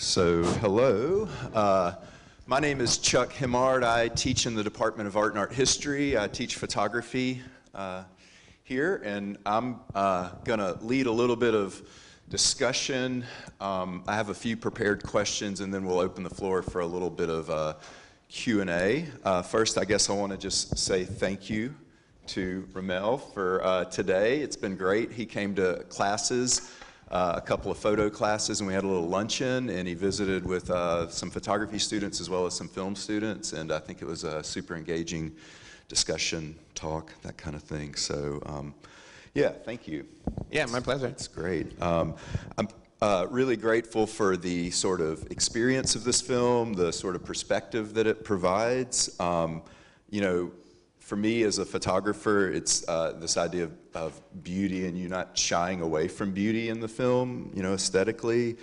So, hello. My name is Chuck Himard. I teach in the Department of Art and Art History. I teach photography here, and I'm going to lead a little bit of discussion. I have a few prepared questions, and then we'll open the floor for a little bit of Q&A. First, I guess I want to just say thank you to RaMell for today. It's been great. He came to classes, a couple of photo classes, and we had a little luncheon, and he visited with some photography students as well as some film students, and I think it was a super engaging discussion, talk, that kind of thing. So yeah, thank you. Yeah, my pleasure. It's great. I'm really grateful for the sort of experience of this film, the sort of perspective that it provides. You know, for me as a photographer, it's this idea of beauty and you not shying away from beauty in the film, you know, aesthetically.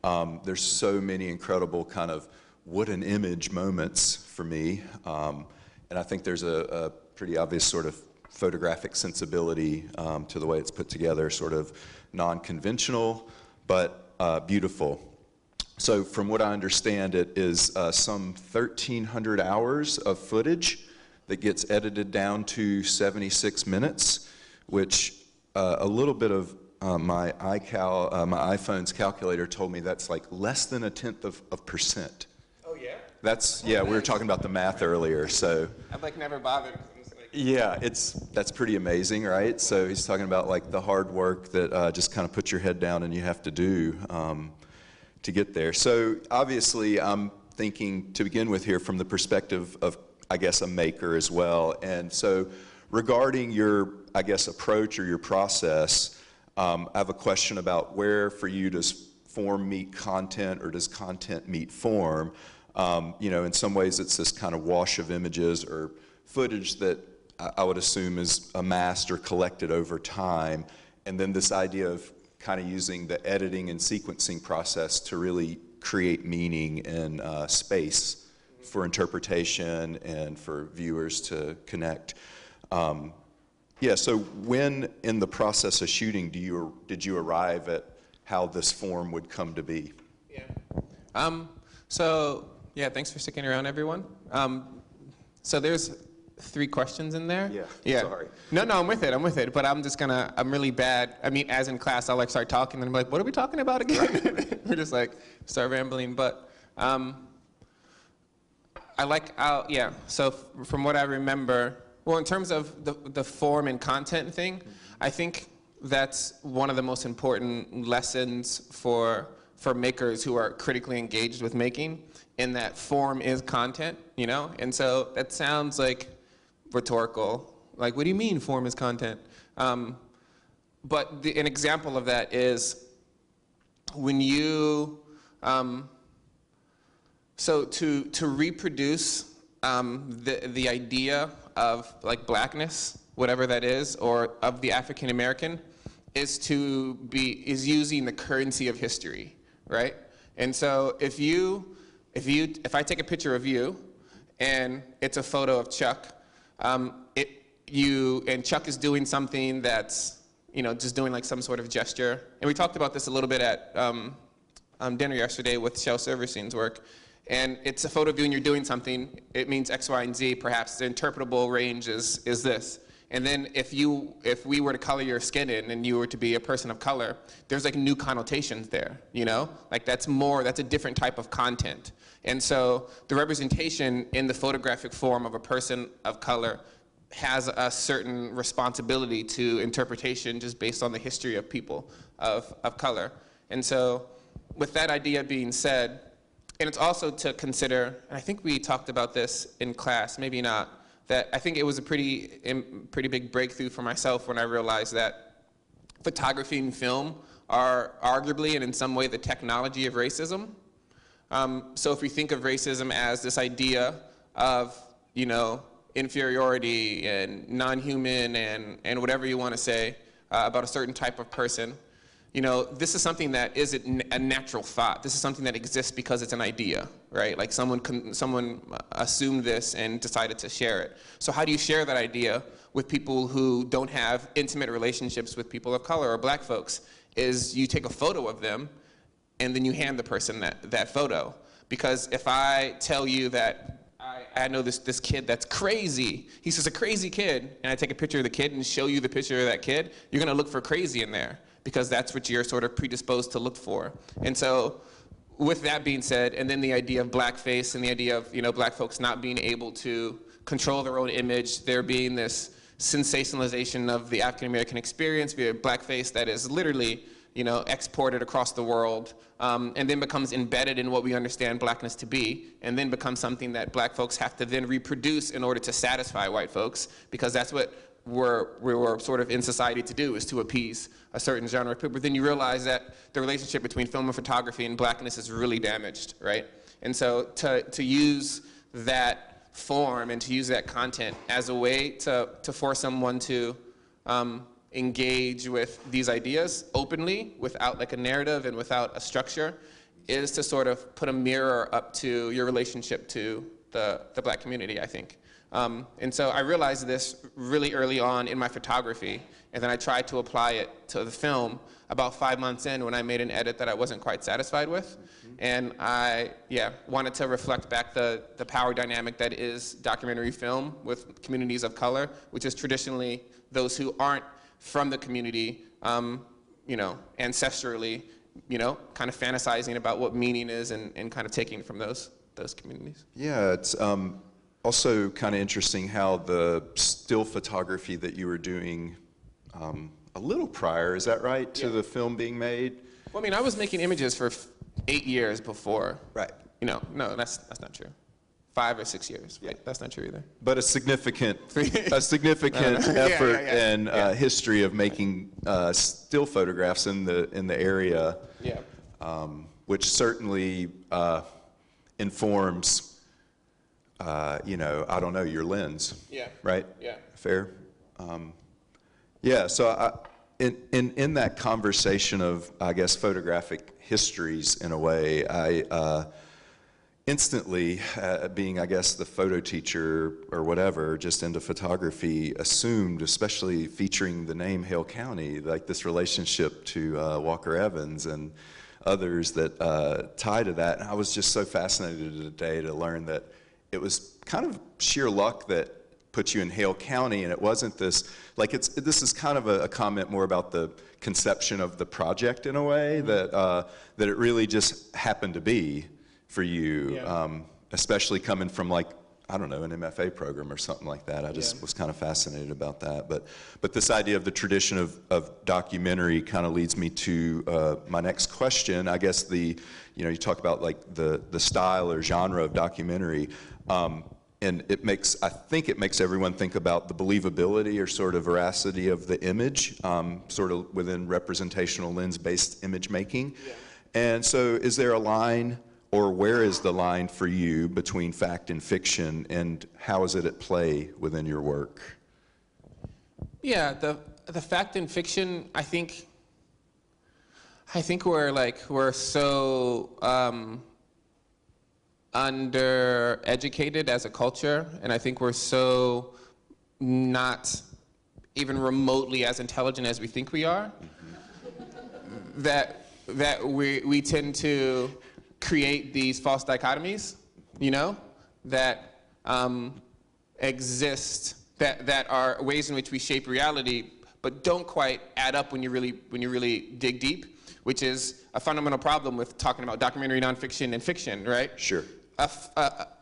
There's so many incredible kind of what an image moments for me. And I think there's a pretty obvious sort of photographic sensibility to the way it's put together, sort of non-conventional, but beautiful. So from what I understand, it is some 1,300 hours of footage that gets edited down to 76 minutes, which a little bit of my iPhone's calculator told me that's like less than 1/10 of percent. Oh yeah? That's, yeah, we were talking about the math earlier, so. I've like never bothered. Yeah, that's pretty amazing, right? So he's talking about like the hard work that just kind of put your head down and you have to do to get there. So obviously I'm thinking to begin with here from the perspective of, I guess, a maker as well. And so regarding your, I guess, approach or your process, I have a question about where for you does form meet content or does content meet form? You know, in some ways it's this kind of wash of images or footage that I would assume is amassed or collected over time. And then this idea of kind of using the editing and sequencing process to really create meaning and space for interpretation and for viewers to connect. Yeah, so when in the process of shooting did you arrive at how this form would come to be? Yeah. So yeah, thanks for sticking around, everyone. So there's 3 questions in there. Yeah. Sorry. No, I'm with it, but I'm really bad. I mean, as in class, I'll like start talking and I'm like, what are we talking about again? We're just like, start rambling, but yeah, so from what I remember, well, in terms of the form and content thing, I think that's one of the most important lessons for makers who are critically engaged with making, in that form is content, you know? And so that sounds like rhetorical. Like, what do you mean form is content? But an example of that is when you, so to reproduce the idea of like blackness, whatever that is, or of the African American, is using the currency of history, right? And so if I take a picture of you and it's a photo of Chuck, and Chuck is doing something that's, you know, just doing like some sort of gesture. And we talked about this a little bit at dinner yesterday with Shel Silverstein's work. And it's a photo of you and you're doing something. It means X, Y, and Z. Perhaps the interpretable range is this. And then if we were to color your skin in and you were to be a person of color, there's like new connotations there, you know? Like that's a different type of content. And so the representation in the photographic form of a person of color has a certain responsibility to interpretation just based on the history of people of color. And so with that idea being said, and it's also to consider, and I think we talked about this in class, maybe not, that I think it was a pretty big breakthrough for myself when I realized that photography and film are arguably and in some way the technology of racism. So if we think of racism as this idea of, you know, inferiority and non-human and whatever you want to say about a certain type of person, you know, this is something that isn't a natural thought. This is something that exists because it's an idea, right? Like someone assumed this and decided to share it. So how do you share that idea with people who don't have intimate relationships with people of color or black folks? Is you take a photo of them and then you hand the person that photo. Because if I tell you that I know this kid that's crazy, he's just a crazy kid, and I take a picture of the kid and show you the picture of that kid, you're gonna look for crazy in there, because that's what you're sort of predisposed to look for. And so, with that being said, and then the idea of blackface and the idea of, you know, black folks not being able to control their own image, there being this sensationalization of the African American experience via blackface that is literally, you know, exported across the world, and then becomes embedded in what we understand blackness to be, and then becomes something that black folks have to then reproduce in order to satisfy white folks, because that's what we're sort of in society to do, is to appease a certain genre of people. But then you realize that the relationship between film and photography and blackness is really damaged, right? And so to use that form and to use that content as a way to force someone to engage with these ideas openly, without like a narrative and without a structure, is to sort of put a mirror up to your relationship to the black community, I think. And so I realized this really early on in my photography, and then I tried to apply it to the film about 5 months in, when I made an edit that I wasn't quite satisfied with. And I, wanted to reflect back the power dynamic that is documentary film with communities of color, which is traditionally those who aren't from the community, you know, ancestrally, you know, kind of fantasizing about what meaning is, and kind of taking from those communities. Yeah, it's also kind of interesting how the still photography that you were doing a little prior, is that right, to the film being made? Well, I mean, I was making images for 8 years before. Right. You know, no, that's not true. 5 or 6 years. Yeah. Wait, that's not true either. But a significant effort and history of making still photographs in the area, which certainly informs, you know, I don't know, your lens. Yeah. Right. Yeah. Fair. Yeah. So in that conversation of, I guess, photographic histories in a way, I instantly, being, I guess, the photo teacher or whatever, just into photography, assumed, especially featuring the name Hale County, like this relationship to Walker Evans and others that tie to that. And I was just so fascinated today to learn that it was kind of sheer luck that put you in Hale County, and it wasn't this, like, this is kind of a comment more about the conception of the project in a way, that it really just happened to be for you, especially coming from, like, I don't know, an MFA program or something like that. I just was kind of fascinated about that. But this idea of the tradition of documentary kind of leads me to my next question. I guess you know, you talk about like the style or genre of documentary, and I think it makes everyone think about the believability or sort of veracity of the image, sort of within representational lens-based image making. Yeah. And so is there a line, or where is the line for you between fact and fiction, and how is it at play within your work? Yeah, the fact and fiction, I think we're so undereducated as a culture, and I think we're so not even remotely as intelligent as we think we are, that we tend to create these false dichotomies, you know, that exist, that are ways in which we shape reality, but don't quite add up when you really dig deep, which is a fundamental problem with talking about documentary nonfiction and fiction, right? Sure.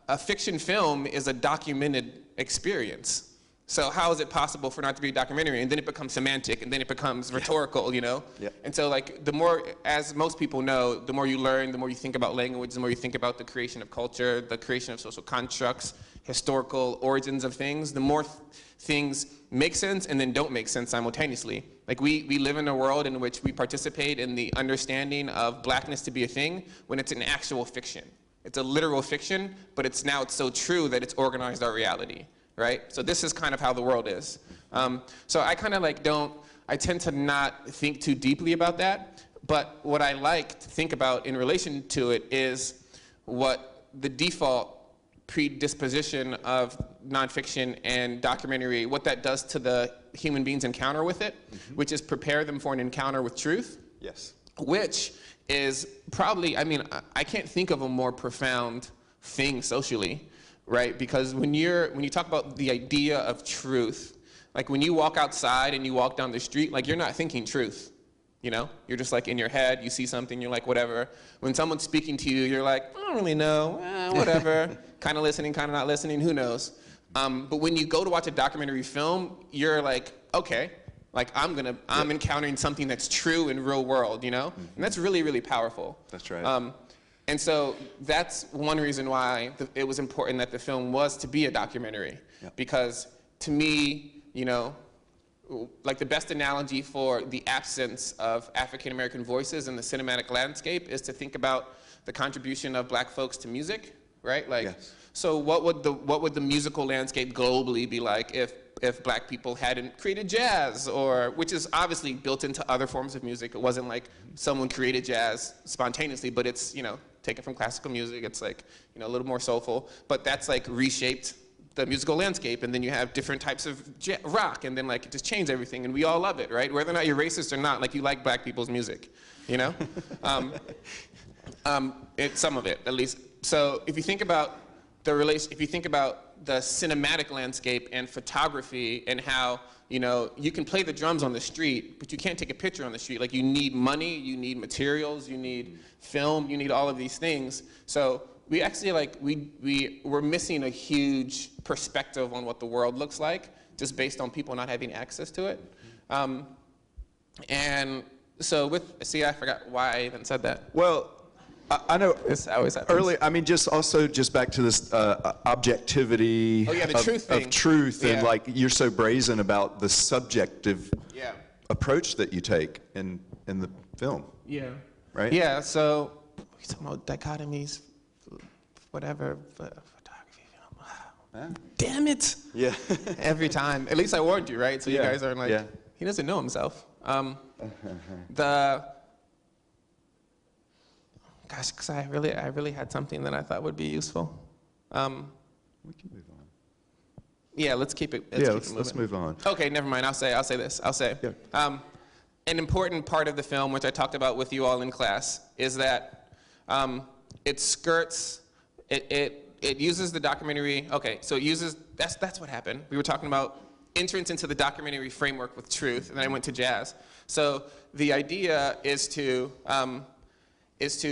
A fiction film is a documented experience. So how is it possible for it not to be a documentary? And then it becomes semantic, and then it becomes rhetorical, you know? Yeah. And so, like, the more, as most people know, the more you learn, the more you think about language, the more you think about the creation of culture, the creation of social constructs, historical origins of things, the more things make sense and then don't make sense simultaneously. Like, we live in a world in which we participate in the understanding of blackness to be a thing when it's an actual fiction. It's a literal fiction, but it's so true that it's organized our reality, right? So this is kind of how the world is. So I kind of like I tend to not think too deeply about that, but what I like to think about in relation to it is what the default predisposition of nonfiction and documentary, what that does to the human being's encounter with it, which is prepare them for an encounter with truth. Yes. which is probably, I mean, I can't think of a more profound thing socially, right? Because when you talk about the idea of truth, like when you walk outside and you walk down the street, like you're not thinking truth, you know? You're just like in your head, you see something, you're like, whatever. When someone's speaking to you, you're like, I don't really know, whatever. Kind of listening, kind of not listening, who knows? But when you go to watch a documentary film, you're like, okay, like I'm encountering something that's true in real world, you know? And that's really, really powerful. That's right. And so that's one reason why it was important that the film was to be a documentary. Yep. Because to me, you know, like the best analogy for the absence of African-American voices in the cinematic landscape is to think about the contribution of black folks to music, right? Like, yes. So what would the musical landscape globally be like if black people hadn't created jazz, or which is obviously built into other forms of music. It wasn't like someone created jazz spontaneously, but it's, you know, taken from classical music. It's like, you know, a little more soulful, but that's like reshaped the musical landscape. And then you have different types of rock, and then like it just changed everything, and we all love it, right? Whether or not you're racist or not, like you like black people's music, you know? Some of it, at least. So if you think about if you think about the cinematic landscape and photography and how, you know, you can play the drums on the street, but you can't take a picture on the street. Like you need money, you need materials, you need film, you need all of these things. So we actually we're missing a huge perspective on what the world looks like just based on people not having access to it. And so I forgot why I even said that. Well, I know this always happens. Early, I mean, just back to this objectivity of truth, Yeah. and like you're so brazen about the subjective approach that you take in the film. Yeah. Right? Yeah, so we're talking about dichotomies, whatever, photography, film. Damn it! Yeah. Every time. At least I warned you, right? So you guys aren't like, yeah. He doesn't know himself. Gosh, because I really had something that I thought would be useful. We can move on. Yeah, let's keep it. Let's move on. Okay, never mind. I'll say this. Yeah. An important part of the film, which I talked about with you all in class, is that it skirts. It uses the documentary. Okay, so it uses. That's what happened. We were talking about entrance into the documentary framework with truth, and then I went to jazz. So the idea is to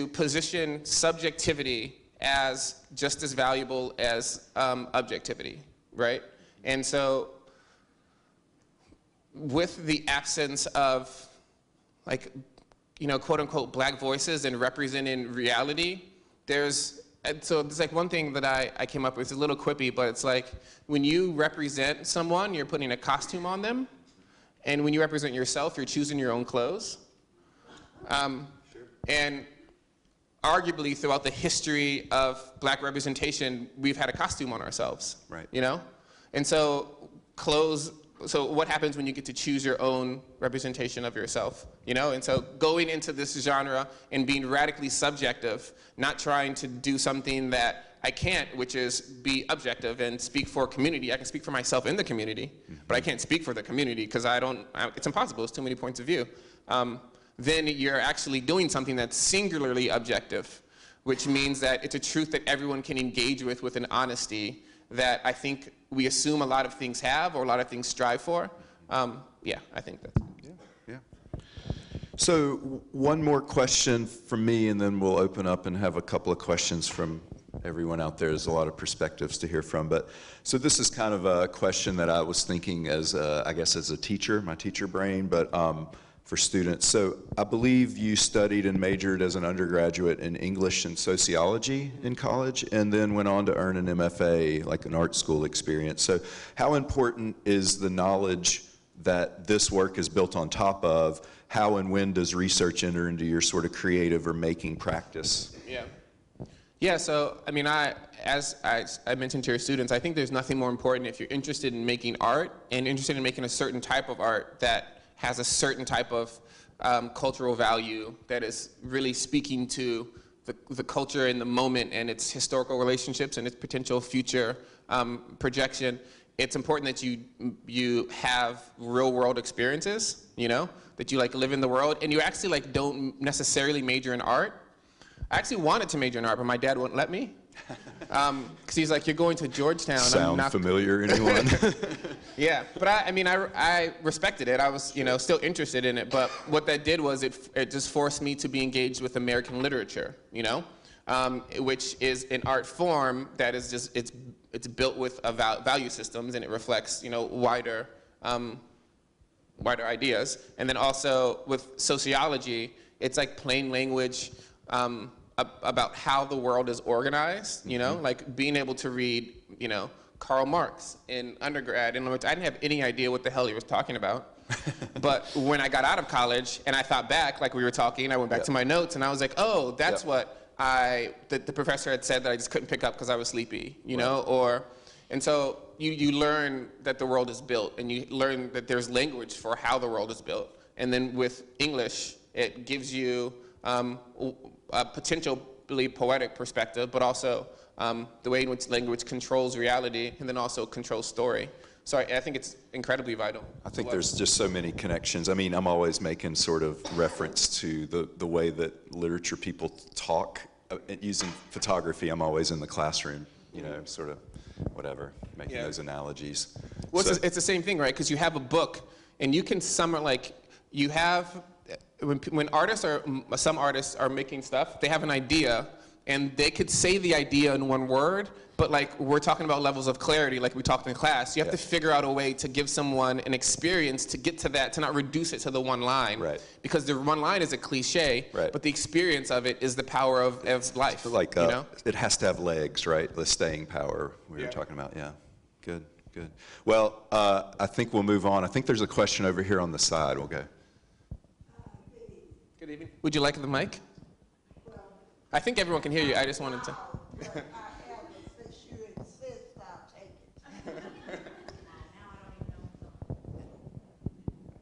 position subjectivity as just as valuable as objectivity, right? And so with the absence of, like, you know, quote unquote black voices and representing reality, there's like one thing that I came up with, it's a little quippy, but it's like when you represent someone, you're putting a costume on them. And when you represent yourself, you're choosing your own clothes. And arguably throughout the history of black representation, we've had a costume on ourselves, right? You know? And so so what happens when you get to choose your own representation of yourself, you know? And so going into this genre and being radically subjective, not trying to do something that I can't, which is be objective and speak for a community. I can speak for myself in the community, but I can't speak for the community because it's impossible, it's too many points of view. Then you're actually doing something that's singularly objective, which means that it's a truth that everyone can engage with an honesty that I think we assume a lot of things have or a lot of things strive for. Yeah, I think that's it. Yeah. So one more question from me, and then we'll open up and have a couple of questions from everyone out there. There's a lot of perspectives to hear from. But so this is kind of a question that I was thinking as, I guess, as a teacher, my teacher brain, but for students. So I believe you studied and majored as an undergraduate in English and sociology in college, and then went on to earn an MFA, like an art school experience. So how important is the knowledge that this work is built on top of? How and when does research enter into your sort of creative or making practice? Yeah, so I mean, as I mentioned to your students, I think there's nothing more important if you're interested in making art and interested in making a certain type of art that has a certain type of cultural value that is really speaking to the culture in the moment and its historical relationships and its potential future projection, it's important that you have real world experiences, you know, that you like live in the world, and you actually like don't necessarily major in art. I actually wanted to major in art, but my dad wouldn't let me. Because he's like, you're going to Georgetown. Sound familiar, anyone? Yeah, but I mean, I respected it. I was, you know, still interested in it. But what that did was it just forced me to be engaged with American literature, you know, which is an art form that is just, it's built with value systems, and it reflects, you know, wider ideas. And then also with sociology, it's like plain language about how the world is organized, you know, like being able to read, you know, Karl Marx in undergrad, in which I didn't have any idea what the hell he was talking about. But when I got out of college and I thought back, like we were talking, I went back to my notes and I was like, oh, that's what the professor had said that I just couldn't pick up because I was sleepy, you know, and so you learn that the world is built, and you learn that there's language for how the world is built. And then with English, it gives you a potentially poetic perspective, but also the way in which language controls reality and then also controls story. So I think it's incredibly vital. I think there's just so many connections. I mean, I'm always making sort of reference to the way that literature people talk. Using photography, I'm always in the classroom, you know, sort of whatever, making those analogies. Well, so, it's the same thing, right? Because you have a book, and you can you have, when some artists are making stuff, they have an idea, and they could say the idea in one word, but like we're talking about levels of clarity, like we talked in class, you have to figure out a way to give someone an experience to get to that, to not reduce it to the one line. Right. Because the one line is a cliche, but the experience of it is the power of life. Like, you know? It has to have legs, right? The staying power we were talking about, Good, good. Well, I think we'll move on. I think there's a question over here on the side. We'll go. Good evening. Would you like the mic? I think everyone can hear you. I just wanted to.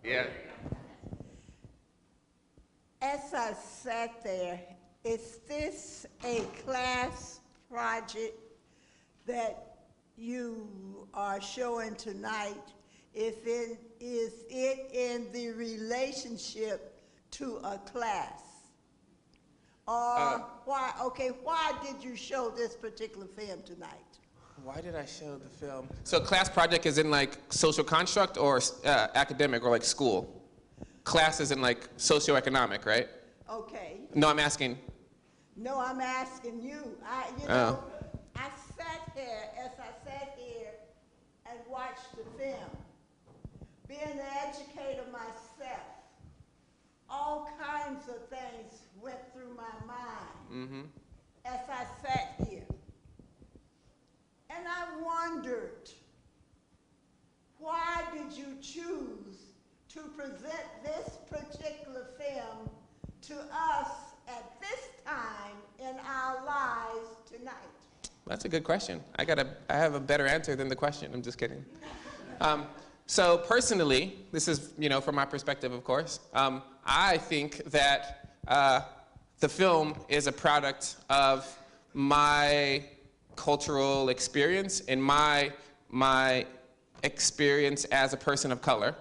Yeah. As I sat there, is this a class project that you are showing tonight? Is it in the relationship to a class? Or why did you show this particular film tonight? Why did I show the film? So class project is in like social construct or academic or like school? Class is in like socioeconomic, right? Okay. No, I'm asking. No, I'm asking you. I sat here and watched the film. Being an educator myself, all kinds of things went through my mind as I sat here. And I wondered, why did you choose to present this particular film to us at this time in our lives tonight? That's a good question. I have a better answer than the question. I'm just kidding. So personally, this is, you know, from my perspective, of course, I think that the film is a product of my cultural experience and my experience as a person of color,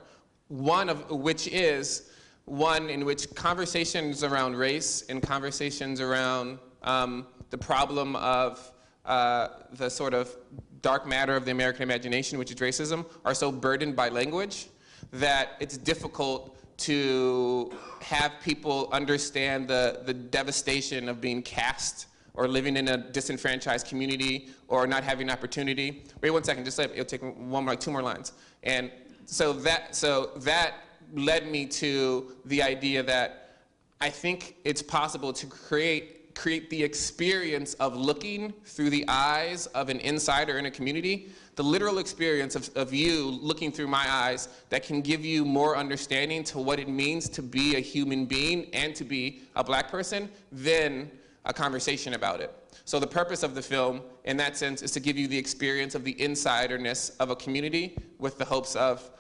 one of which is one in which conversations around race and conversations around the problem of the sort of dark matter of the American imagination, which is racism, are so burdened by language that it's difficult to have people understand the devastation of being cast or living in a disenfranchised community or not having opportunity. Wait 1 second, just it'll take like 2 more lines. And so that led me to the idea that I think it's possible to create the experience of looking through the eyes of an insider in a community, the literal experience of you looking through my eyes that can give you more understanding to what it means to be a human being and to be a black person than a conversation about it. So the purpose of the film, in that sense, is to give you the experience of the insiderness of a community with the hopes of,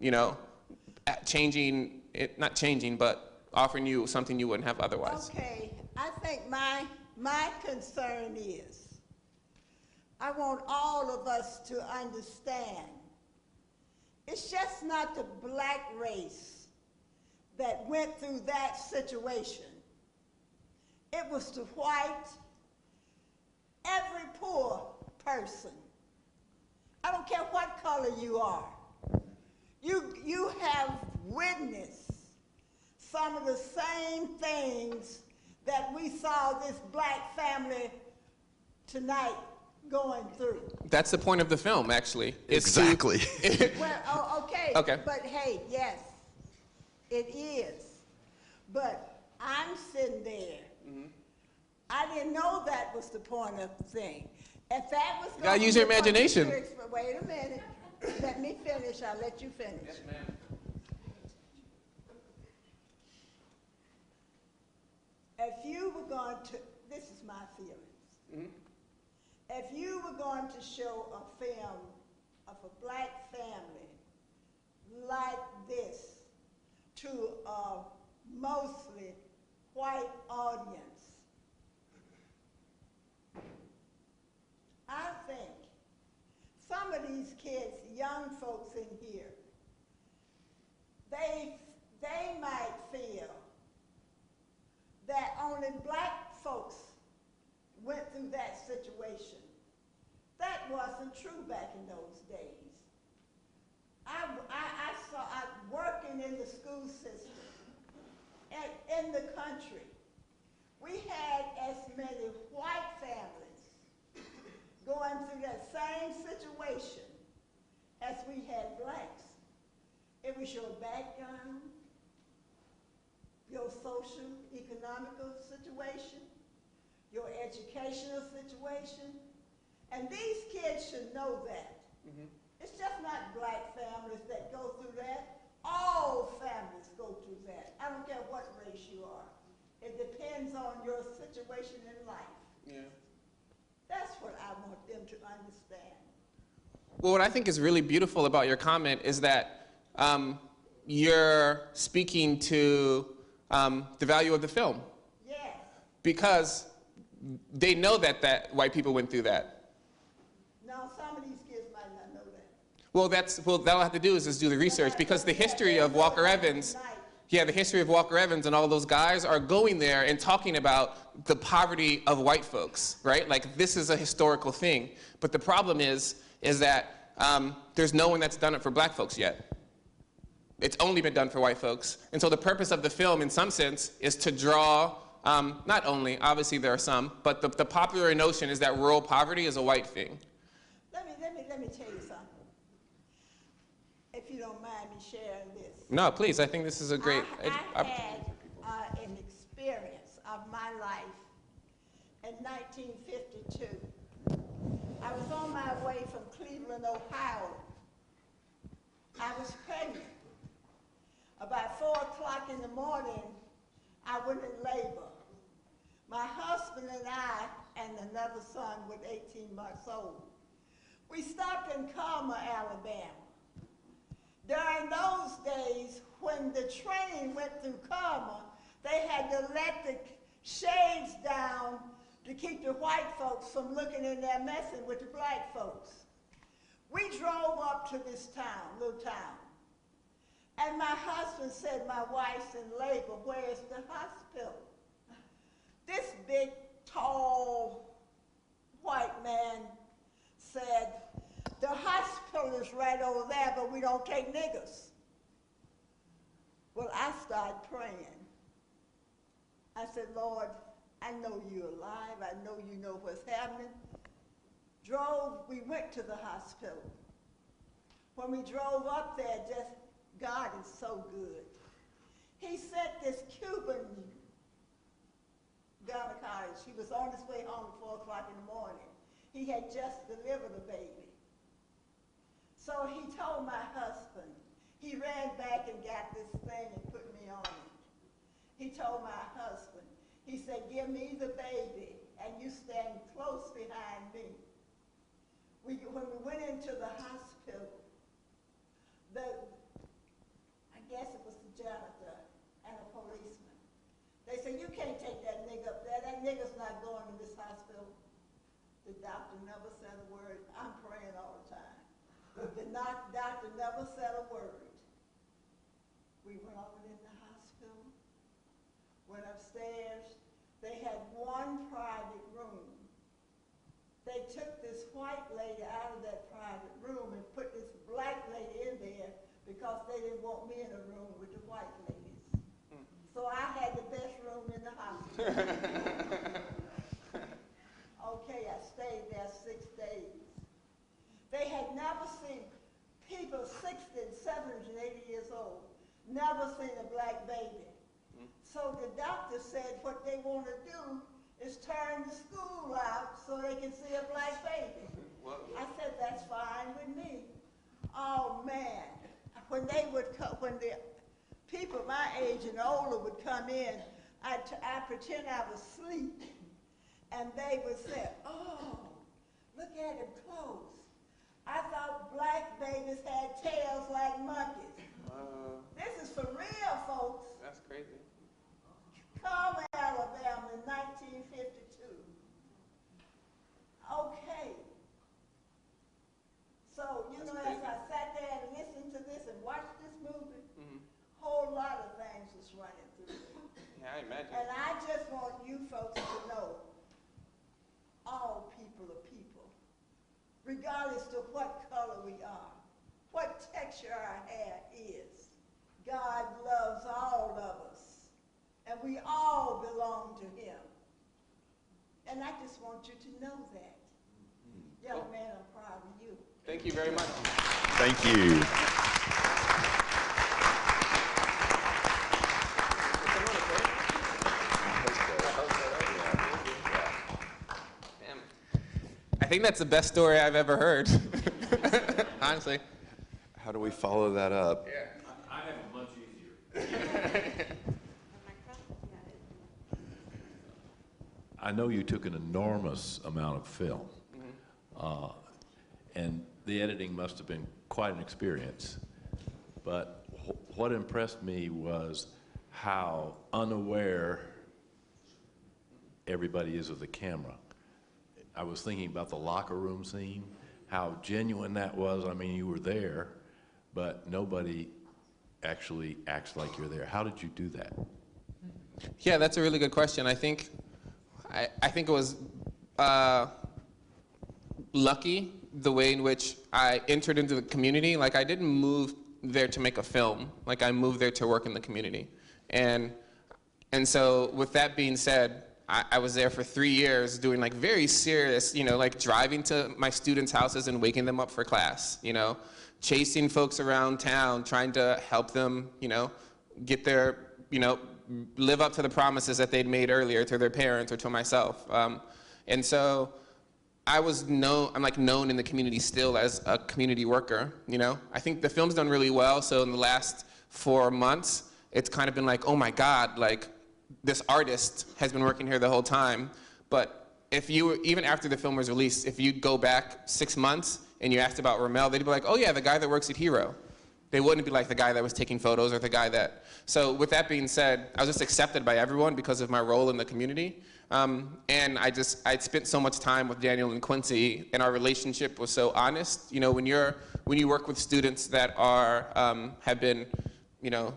you know, changing it, not changing, but offering you something you wouldn't have otherwise. Okay, I think my concern is I want all of us to understand it's just not the black race that went through that situation. It was the white, every poor person. I don't care what color you are. You have witnessed some of the same things that we saw this black family tonight going through. That's the point of the film, actually. Exactly. Well, okay. Okay. But hey, yes, it is. But I'm sitting there. I didn't know that was the point of the thing. If that was going to gotta use your imagination. Wait a minute. Let me finish. I'll let you finish. Yes, ma'am. If you were going to, this is my feelings. If you were going to show a film of a black family like this to a mostly white audience, I think some of these kids, young folks in here, they might feel that only black folks went through that situation. That wasn't true back in those days. I saw, working in the school system, and in the country, we had as many white families going through that same situation as we had blacks. It was your background, your social, economical situation, your educational situation, and these kids should know that. It's just not black families that go through that. All families go through that. I don't care what race you are. It depends on your situation in life. Yeah. That's what I want them to understand. Well, what I think is really beautiful about your comment is that you're speaking to the value of the film. Yes. Because they know that white people went through that. Now, some of these kids might not know that. Well, that'll have to do is do the research, because the history of Walker Evans, the history of Walker Evans and all those guys are going there and talking about the poverty of white folks, right? Like, this is a historical thing. But the problem is that there's no one that's done it for black folks yet. It's only been done for white folks. And so the purpose of the film, in some sense, is to draw, not only, obviously there are some, but the popular notion is that rural poverty is a white thing. Let me tell you something, if you don't mind me sharing this. No, please, I think this is a great... I had an experience of my life in 1952. I was on my way from Cleveland, Ohio. I was pregnant. About 4 o'clock in the morning, I went in labor. My husband and I, and another son with 18 months old, we stopped in Carmel, Alabama. During those days, when the train went through Carmel, they had to let the shades down to keep the white folks from looking in there messing with the black folks. We drove up to this town, little town. And my husband said, my wife's in labor, where's the hospital? This big, tall, white man said, the hospital is right over there, but we don't take niggers. Well, I started praying. I said, Lord, I know you're alive. I know you know what's happening. We went to the hospital. When we drove up there, God is so good. He sent this Cuban gynecologist. He was on his way home at 4 o'clock in the morning. He had just delivered a baby. So he told my husband, he ran back and got this thing and put me on it. He told my husband, he said, give me the baby and you stand close behind me. When we went into the hospital, I guess it was the janitor and a policeman. They said, you can't take that nigga up there. That nigga's not going to this hospital. The doctor never said a word. I'm praying all the time. Doctor never said a word. We went over in the hospital, went upstairs. They had one private room. They took this white lady out of that private room and put this black lady in there because they didn't want me in a room with the white ladies. So I had the best room in the hospital. Okay, I stayed there 6 days. They had never seen people 60, 70, and 80 years old, never seen a black baby. So the doctor said what they want to do is turn the school out so they can see a black baby. I said, that's fine with me. Oh man, when the people my age and older would come in, I pretend I was asleep, and they would say, oh, look at him close. I thought black babies had tails like monkeys. This is for real, folks. That's crazy. Carmel, Alabama in 1952. Okay. So, you know, as I sat there and listened to this and watched this movie, whole lot of things was running through me. Yeah, I imagine. And I just want you folks to know, all people are people, regardless to what color we are, what texture our hair is. God loves all of us, and we all belong to him. And I just want you to know that. Young man, I'm proud of you. Thank you very much. Thank you. I think that's the best story I've ever heard. Honestly. How do we follow that up? I have it much easier. I know you took an enormous amount of film, and the editing must have been quite an experience. But what impressed me was how unaware everybody is of the camera. I was thinking about the locker room scene, how genuine that was. I mean, you were there, but nobody actually acts like you're there. How did you do that? Yeah, that's a really good question. I think it was lucky the way in which I entered into the community. Like, I didn't move there to make a film. Like, I moved there to work in the community. And so with that being said, I was there for 3 years doing like very serious, you know, like driving to my students' houses and waking them up for class, you know, chasing folks around town, trying to help them, you know, get their, you know, live up to the promises that they'd made earlier to their parents or to myself. And so I'm known in the community still as a community worker, you know. I think the film's done really well, so in the last 4 months, it's kind of been like, oh my God, like, this artist has been working here the whole time. But if you, even after the film was released, if you go back 6 months and you asked about RaMell, they'd be like, oh yeah, the guy that works at Hero. They wouldn't be like the guy that was taking photos or the guy that. So with that being said, I was just accepted by everyone because of my role in the community. And I'd spent so much time with Daniel and Quincy, and our relationship was so honest. You know, when you work with students that are, have been, you know,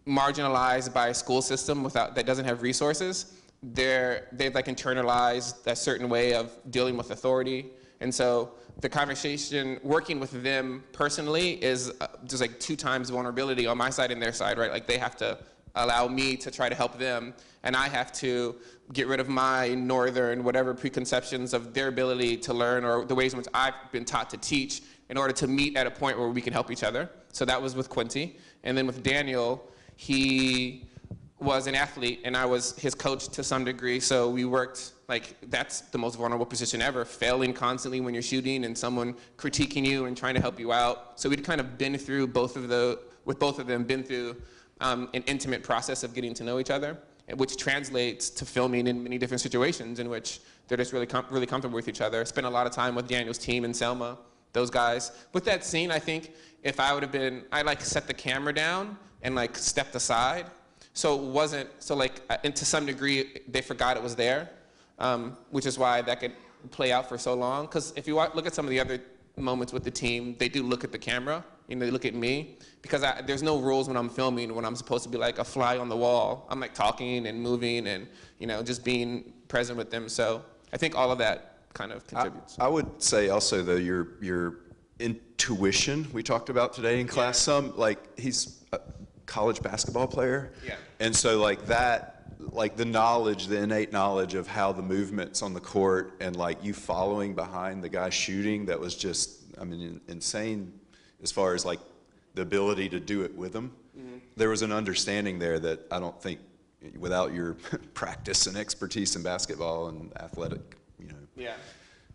marginalized by a school system that doesn't have resources, they've like internalized a certain way of dealing with authority. And so the conversation, working with them personally, is just like 2 times vulnerability on my side and their side, right? Like, they have to allow me to try to help them, and I have to get rid of my northern whatever preconceptions of their ability to learn or the ways in which I've been taught to teach in order to meet at a point where we can help each other. So that was with Quincy. And then with Daniel, he was an athlete and I was his coach to some degree, so we worked, like, that's the most vulnerable position ever, failing constantly when you're shooting and someone critiquing you and trying to help you out. So we'd kind of been through with both of them, been through an intimate process of getting to know each other, which translates to filming in many different situations in which they're just really comfortable with each other. Spent a lot of time with Daniel's team and Selma, those guys. With that scene, I think if I would have been, I like set the camera down and like stepped aside. So it wasn't, so like, and to some degree, they forgot it was there. which is why that could play out for so long. Because if you look at some of the other moments with the team, they do look at the camera, they look at me, because there's no rules when I'm filming, when I'm supposed to be like a fly on the wall. I'm like talking and moving and just being present with them. So I think all of that kind of contributes. I would say also though, your intuition we talked about today in class, some like he's a college basketball player, and so like that, like the knowledge, the innate knowledge of how the movements on the court and like you following behind the guy shooting, that was just, I mean, insane as far as like the ability to do it with him. There was an understanding there that I don't think without your practice and expertise in basketball and athletic,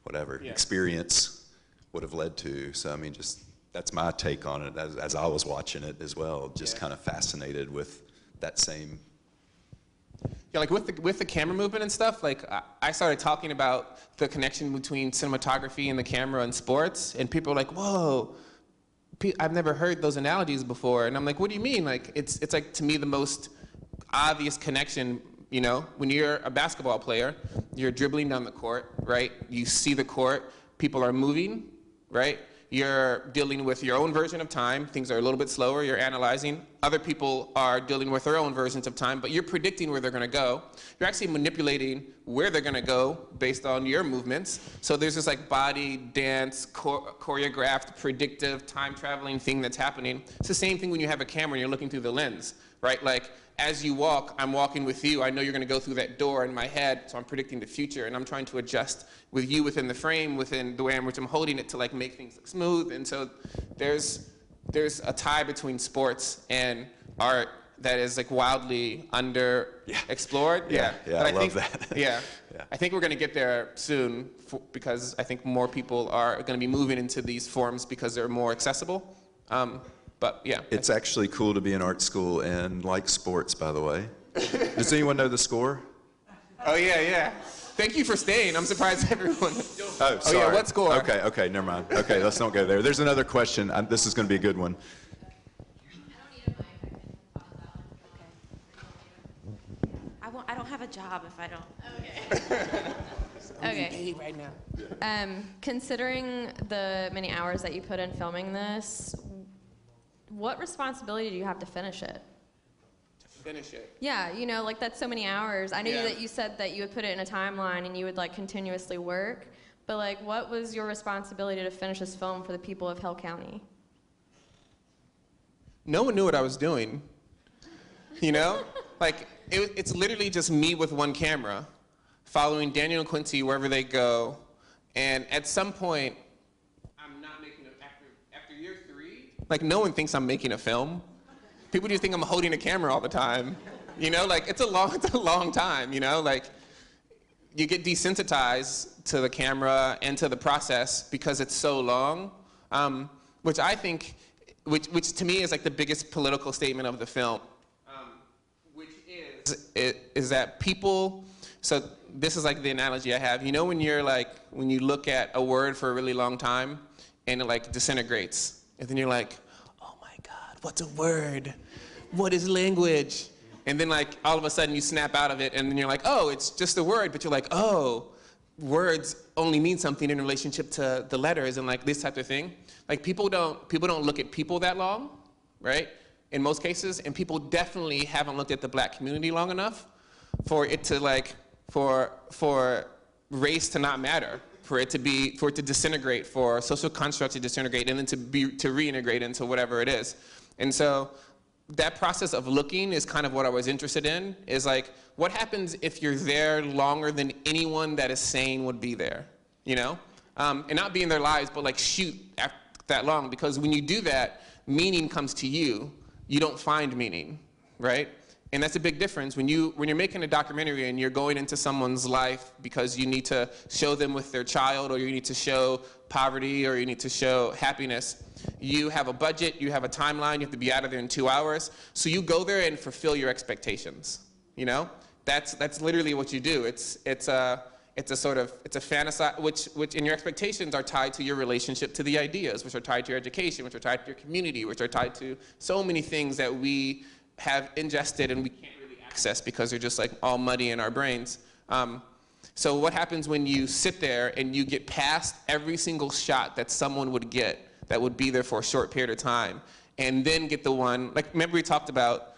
whatever experience would have led to. So I mean, just that's my take on it as I was watching it as well. Just kind of fascinated with that same. Yeah, like with the camera movement and stuff, like I started talking about the connection between cinematography and the camera in sports, and people are like, "Whoa, I've never heard those analogies before." And I'm like, "What do you mean?" Like it's like, to me, the most obvious connection. When you're a basketball player, you're dribbling down the court, right? You see the court, people are moving, right? You're dealing with your own version of time. Things are a little bit slower. You're analyzing. Other people are dealing with their own versions of time, but you're predicting where they're going to go. You're actually manipulating where they're going to go based on your movements. So there's this like body, dance, choreographed, predictive, time-traveling thing that's happening. It's the same thing when you have a camera and you're looking through the lens, right? Like, as you walk, I'm walking with you. I know you're going to go through that door in my head, so I'm predicting the future, and I'm trying to adjust with you within the frame, within the way in which I'm holding it to like make things look smooth. And so there's a tie between sports and art that is like wildly underexplored. I love that. I think we're going to get there soon because I think more people are going to be moving into these forms because they're more accessible. But yeah. It's actually cool to be in art school and like sports, by the way. Does anyone know the score? Oh, yeah. Thank you for staying. I'm surprised everyone. Oh, sorry. Oh, yeah, what score? Okay, never mind. Okay, let's not go there. There's another question. This is going to be a good one. I don't have a job if I don't. Okay. Right now. Considering the many hours that you put in filming this, what responsibility do you have to finish it? Finish it. Yeah, like that's so many hours. I knew that you said that you would put it in a timeline and you would like continuously work, but like what was your responsibility to finish this film for the people of Hale County? No one knew what I was doing. Like it's literally just me with one camera, following Daniel and Quincy wherever they go, and at some point, I'm not making after year 3. Like no one thinks I'm making a film. People just think I'm holding a camera all the time. Like it's a long time, like you get desensitized to the camera and to the process because it's so long, which I think, which to me is like the biggest political statement of the film, which is that people, so this is like the analogy I have, when you look at a word for a really long time and it like disintegrates, and then you're like, what's a word? What is language? And then like all of a sudden you snap out of it and then you're like, oh, it's just a word, but you're like, oh, words only mean something in relationship to the letters and like this type of thing. Like people don't look at people that long, right? In most cases, and people definitely haven't looked at the Black community long enough for it to like, for race to not matter, for it to disintegrate, for social constructs to disintegrate, and then to reintegrate into whatever it is. And so that process of looking is kind of what I was interested in, is like, what happens if you're there longer than anyone that is sane would be there, and not be in their lives, but like shoot after that long, because when you do that, meaning comes to you. You don't find meaning, right? And that's a big difference when you're making a documentary and you're going into someone's life because you need to show them with their child, or you need to show poverty, or you need to show happiness. You have a budget, you have a timeline, you have to be out of there in 2 hours. So you go there and fulfill your expectations. That's literally what you do. It's a fantasy, which in your expectations are tied to your relationship to the ideas, which are tied to your education, which are tied to your community, which are tied to so many things that we have ingested and we can't really access because they're just like all muddy in our brains. So what happens when you sit there and you get past every single shot that someone would get that would be there for a short period of time, and then get the one, like, remember we talked about,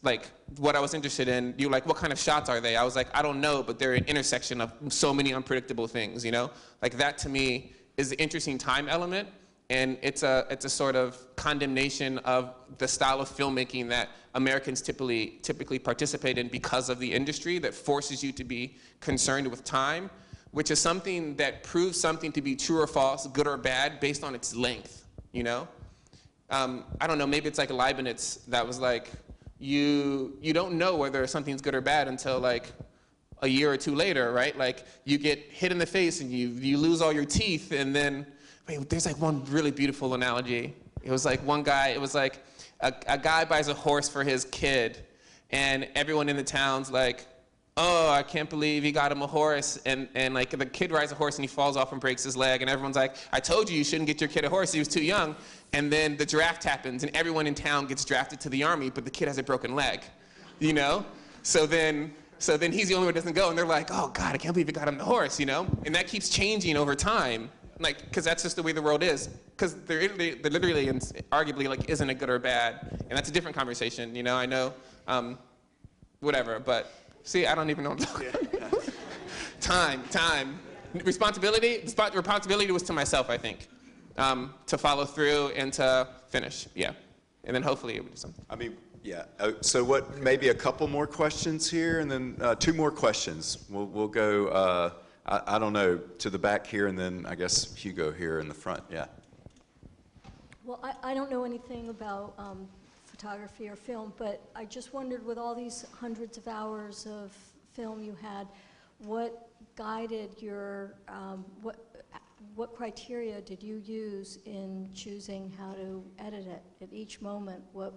like, what I was interested in. You were like, what kind of shots are they? I was like, I don't know, but they're an intersection of so many unpredictable things, you know? Like, that to me is the interesting time element, and it's a sort of condemnation of the style of filmmaking that Americans typically participate in because of the industry that forces you to be concerned with time, which is something that proves something to be true or false, good or bad, based on its length, you know? I don't know, maybe it's like Leibniz that was like, you don't know whether something's good or bad until like a year or two later, right? Like, you get hit in the face and you lose all your teeth, and then, wait, there's like one really beautiful analogy. It was like one guy, it was like a guy buys a horse for his kid, and everyone in the town's like, oh, I can't believe he got him a horse, and like the kid rides a horse and he falls off and breaks his leg, and everyone's like, I told you shouldn't get your kid a horse, he was too young. And then the draft happens, and everyone in town gets drafted to the army, but the kid has a broken leg, you know? So then he's the only one who doesn't go, and they're like, oh God, I can't believe he got him the horse, you know? And that keeps changing over time, like, because that's just the way the world is. Because there literally and arguably like isn't a good or bad, and that's a different conversation, you know? I know, whatever, but see, I don't even know what I'm talking about. Time. Responsibility was to myself, I think. To follow through and to finish, yeah. And then hopefully it would do something. I mean, yeah. So what? Maybe a couple more questions here, and then 2 more questions. We'll go. I don't know, to the back here, and then I guess Hugo here in the front. Yeah. Well, I don't know anything about photography or film, but I just wondered, with all these hundreds of hours of film you had, what guided your what criteria did you use in choosing how to edit it at each moment? What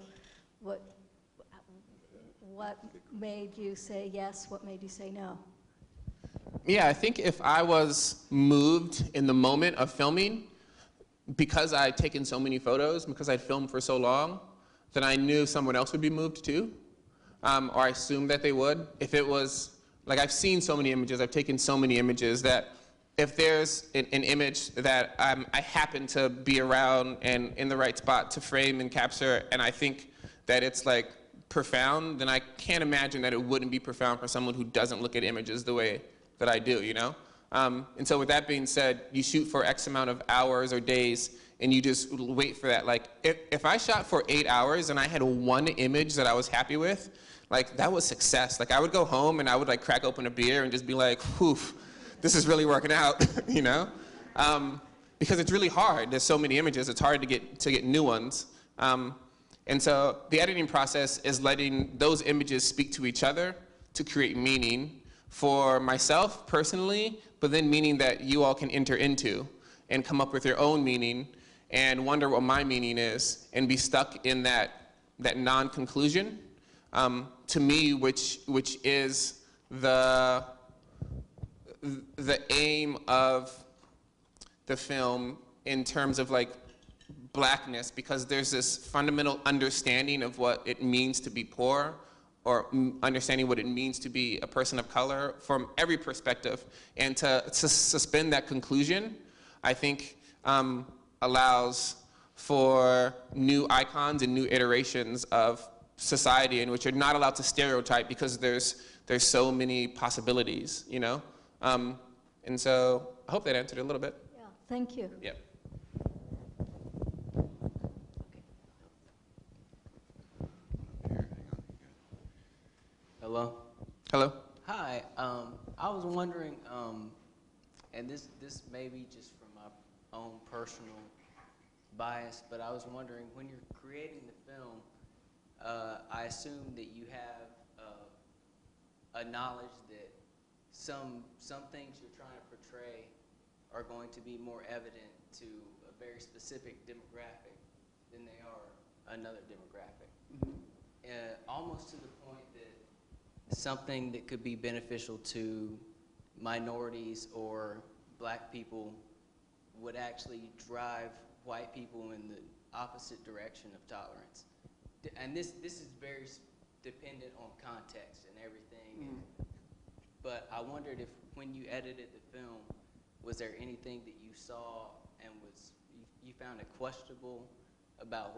made you say yes? What made you say no? Yeah, I think if I was moved in the moment of filming, because I'd taken so many photos, because I'd filmed for so long, then I knew someone else would be moved too, or I assumed that they would. If it was, like, I've seen so many images, I've taken so many images that if there's an image that I happen to be around and in the right spot to frame and capture, and I think that it's like profound, then I can't imagine that it wouldn't be profound for someone who doesn't look at images the way that I do, you know? And so with that being said, you shoot for X amount of hours or days, and you just wait for that. Like, if I shot for 8 hours and I had one image that I was happy with, like, that was success. Like, I would go home and I would like crack open a beer and just be like, whew, this is really working out, you know? Because it's really hard. There's so many images, it's hard to get new ones. And so the editing process is letting those images speak to each other to create meaning for myself personally, but then meaning that you all can enter into and come up with your own meaning and wonder what my meaning is and be stuck in that non-conclusion, to me, which is the aim of the film in terms of like blackness, because there's this fundamental understanding of what it means to be poor, or understanding what it means to be a person of color from every perspective. And to suspend that conclusion, I think allows for new icons and new iterations of society in which you're not allowed to stereotype because there's so many possibilities, you know? And so I hope that answered it a little bit. Yeah, thank you. Yep. Hello? Hello? Hi, I was wondering, and this may be just from my own personal bias, but I was wondering, when you're creating the film, I assume that you have a knowledge that some things you're trying to portray are going to be more evident to a very specific demographic than they are another demographic. Almost to the point that something that could be beneficial to minorities or black people would actually drive white people in the opposite direction of tolerance. And this is very dependent on context and everything. but I wondered if when you edited the film, was there anything that you saw and you found it questionable about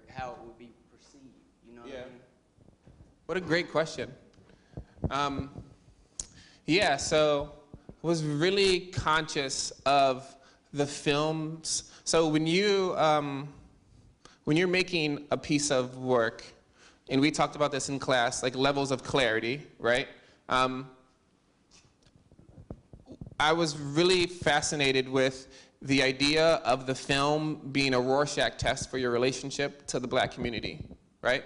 how it would be perceived? You know what I mean? What a great question. Yeah, so I was really conscious of the films. So when you're making a piece of work, and we talked about this in class, like levels of clarity, right? I was really fascinated with the idea of the film being a Rorschach test for your relationship to the black community, right?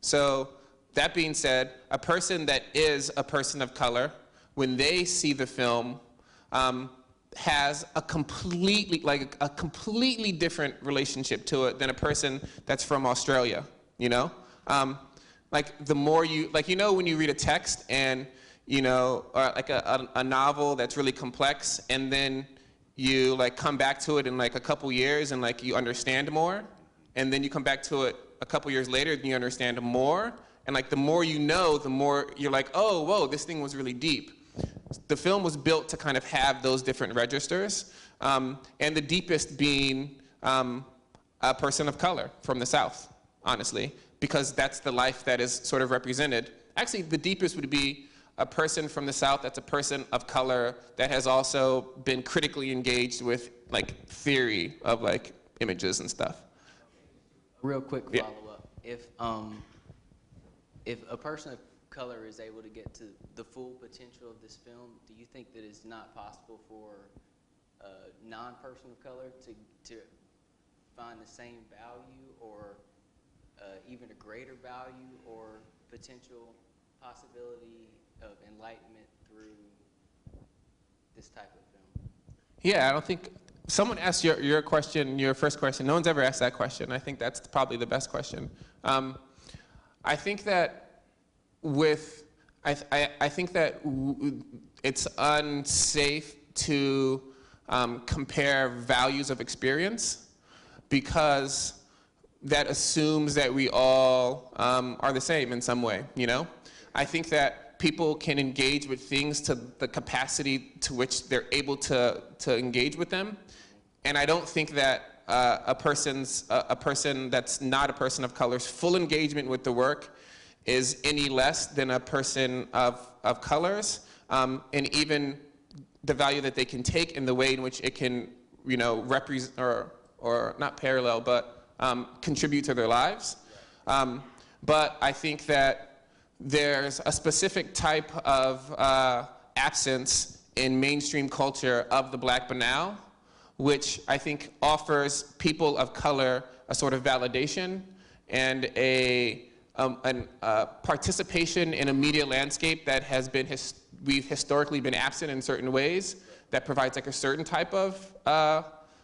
So that being said, a person that is a person of color, when they see the film, has a completely different relationship to it than a person that's from Australia, you know? Like the more you, like, you know, when you read a text and, you know, or like a novel that's really complex, and then you like come back to it in like a couple years and like you understand more, and then you come back to it a couple years later and you understand more, and like the more you know, the more you're like, oh, whoa, this thing was really deep. The film was built to kind of have those different registers, and the deepest being a person of color from the South, honestly, because that's the life that is sort of represented. Actually, the deepest would be a person from the South that's a person of color that has also been critically engaged with like theory of like images and stuff. Real quick Yeah. follow-up. If a person of color is able to get to the full potential of this film, do you think that it's not possible for a non-person of color to find the same value or even a greater value or potential possibility of enlightenment through this type of film? Yeah, I don't think, someone asked your question, your first question. No one's ever asked that question. I think that's probably the best question. I think that I think that it's unsafe to compare values of experience, because that assumes that we all are the same in some way, you know? I think that people can engage with things to the capacity to which they're able to engage with them. And I don't think that a person that's not a person of color's full engagement with the work is any less than a person of colors, and even the value that they can take in the way in which it can, you know, represent, or not parallel, but contribute to their lives. But I think that there's a specific type of absence in mainstream culture of the black banal, which I think offers people of color a sort of validation and a participation in a media landscape that has been, we've historically been absent in certain ways, that provides like a certain type of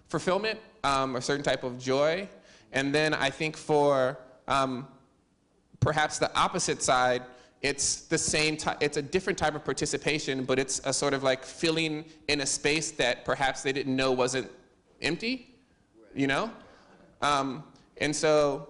fulfillment, a certain type of joy. And then I think for perhaps the opposite side, it's the same it's a different type of participation, but it's a sort of like filling in a space that perhaps they didn't know wasn't empty, you know? And so,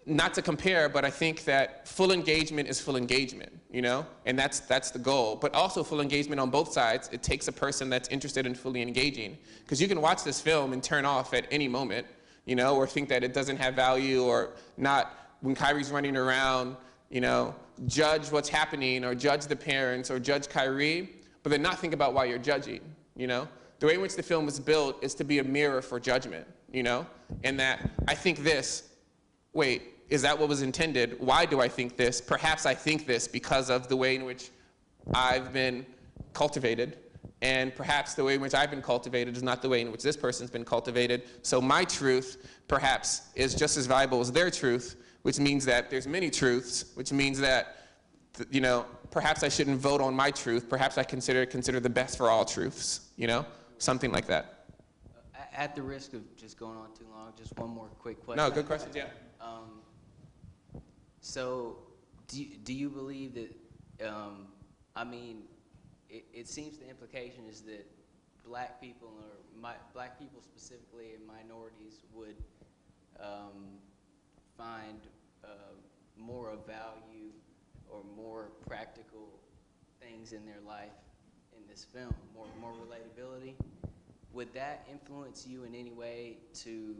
not to compare, but I think that full engagement is full engagement, you know? And that's the goal. But also full engagement on both sides, it takes a person that's interested in fully engaging. Because you can watch this film and turn off at any moment, you know, or think that it doesn't have value, or not, when Kyrie's running around, you know, judge what's happening, or judge the parents, or judge Kyrie, but then not think about why you're judging, you know? The way in which the film was built is to be a mirror for judgment, you know? And that I think this, wait, is that what was intended? Why do I think this? Perhaps I think this because of the way in which I've been cultivated, and perhaps the way in which I've been cultivated is not the way in which this person's been cultivated. So my truth, perhaps, is just as valuable as their truth, which means that there's many truths, which means that, you know, perhaps I shouldn't vote on my truth. Perhaps I consider the best for all truths, you know? Something like that. At the risk of just going on too long, just one more quick question. No, good questions, yeah. So, do you believe that, I mean, it seems the implication is that black people, or black people specifically, and minorities would find more of value or more practical things things in their life in this film, more relatability. Would that influence you in any way to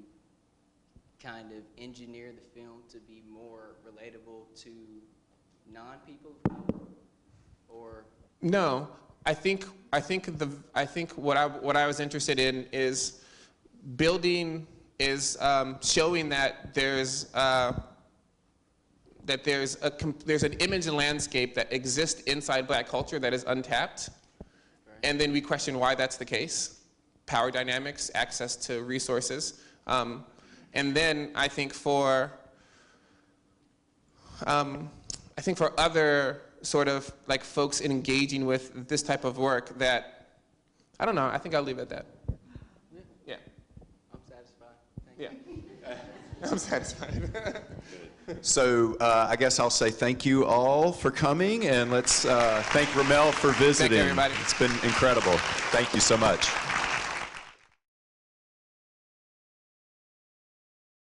kind of engineer the film to be more relatable to non-people of color? Or No, I think what I was interested in is building, is showing that there's an image and landscape that exists inside Black culture that is untapped, and then we question why that's the case: power dynamics, access to resources, and then I think for other sort of like folks engaging with this type of work, that I don't know. I think I'll leave it at that. Yeah. I'm satisfied. Thank you. Yeah. I'm satisfied. So I guess I'll say thank you all for coming, and let's thank RaMell for visiting. Thank you, everybody. It's been incredible. Thank you so much.